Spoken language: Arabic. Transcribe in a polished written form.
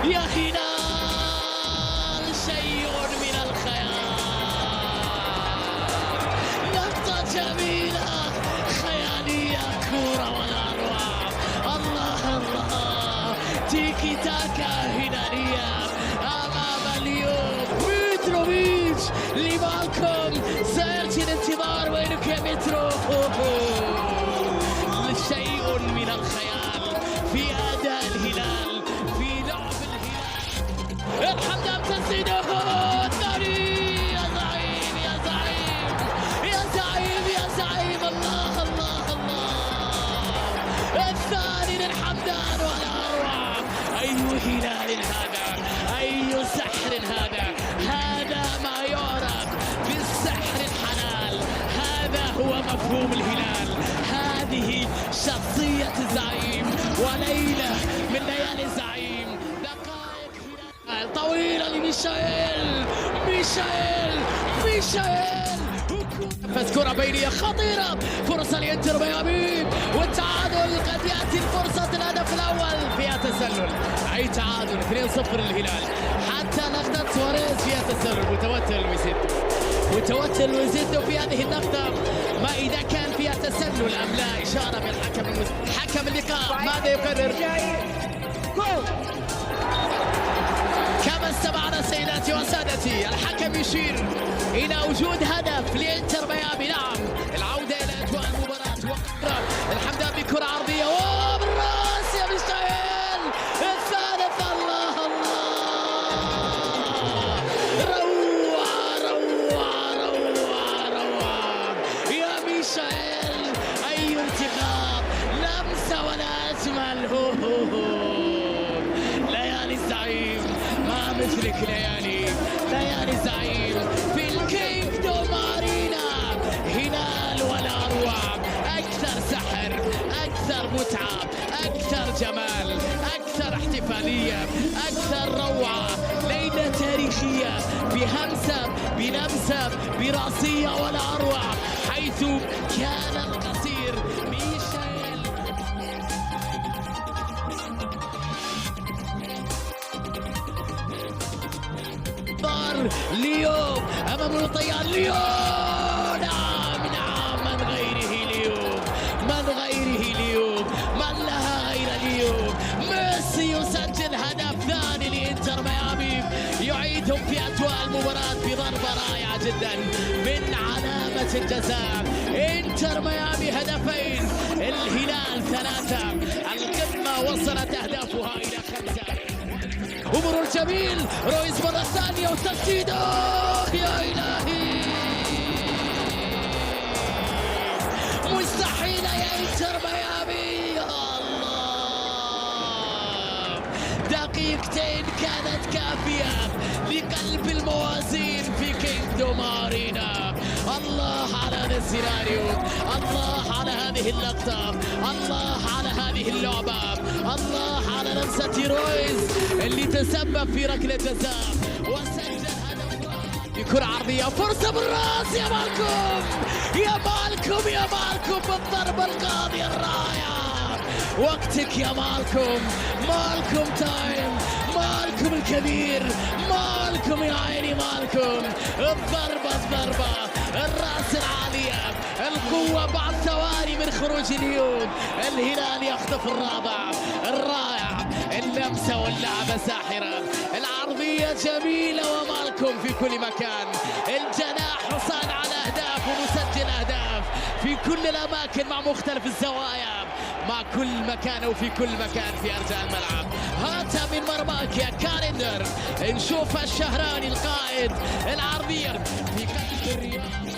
يا هلال شيء من الخيال، نقطة جميلة خيالية، كورة ولا أروع. الله الله، تيكي تاكا هلالية أمام اليوم. متروفيتش لمالكوم، سيأتي الانتظار. وينك يا مترو؟ شيء من الخيال في أداء الهلال، في لعب الهلال. الحمد تسديده الثاني. يا زعيم يا زعيم يا زعيم يا زعيم، الله الله الله. الثاني للحمدان والأروع. أي هلال هذا، أي سحر هذا، هذا ما يعرف بالسحر الحلال، هذا هو مفهوم الهلال، هذه شخصية الزعيم وليلة من ليالي الزعيم. دقائق هلال طويلة لميشائيل، ميشائيل نفس كرة بينية خطيرة، فرصة لإنتر ميامي والتعادل. قد يأتي الفرصة الهدف الأول فيها تسلل، أي تعادل 2-0 للهلال. حتى لقطة سواريز فيها تسلل، متوتر ويزيدو في هذه اللقطة. ما إذا كان فيها تسلل أم لا؟ إشارة من حكم اللقاء، ماذا يقرر؟ كما استمعنا سيداتي وسادتي، الحكم يشير إلى وجود هدف لإنتر ميامي. نعم، العودة إلى أجواء المباراة. الحمدان بكرة عرضية وبالراس يا ميشائيل، الثالث. الله الله، روعة يا ميشائيل، أي ارتقاء، لمسة ولا أجمل. ليالي الزعيم، ما مثلك ليالي الزعيم في الكيف دومارينا. هلال ولا أروع، أكثر سحر، أكثر متعة، أكثر جمال، أكثر احتفالية، أكثر روعة. ليلة تاريخية بهمسة، بلمسة، براسية ولا أروع، حيث كان القصير ميشائيل. ليو أمام الطيار، ليو نعم، من غيره ليو، من لها غير ليو. ميسي يسجل هدف ثاني لإنتر ميامي، يعيدهم في أجواء المباراة بضربة رائعة جدا من علامة الجزاء. إنتر ميامي هدفين، الهلال 3. القمة وصلت أهدافها إلى 5. ومرور جميل، رويز مرة ثانية وتسديده. يا إلهي، مستحيل يا إنتر ميامي. الله، دقيقتين كانت كافية لقلب الموازين في كيف دومارينا. الله على هذا السيناريو، الله على هذه اللقطة، الله على هذه اللعبة، الله على لمسة رويز اللي تسبب في ركلة جزاء وسجل هدف بكرة عرضية. فرصة بالراس يا مالكوم، يا مالكوم، يا مالكوم، بالضربة القاضية الرائعة. وقتك يا مالكوم، مالكوم تايم، مالكوم الكبير، مالكوم يا عيني مالكوم. الضربة الرأس العالية، القوة بعد ثواني من خروج اليوم. الهلال يخطف الرابع، الرائع، اللمسة واللعبة ساحرة، العرضية جميلة ومالكوم في كل مكان. الجناح حصان على أهداف ومسجل أهداف في كل الأماكن مع مختلف الزوايا، مع كل مكان وفي كل مكان في أرجاء الملعب. هاتها من مرماك يا كالندر، نشوف الشهراني القائد، العرضية في قلب الرياض.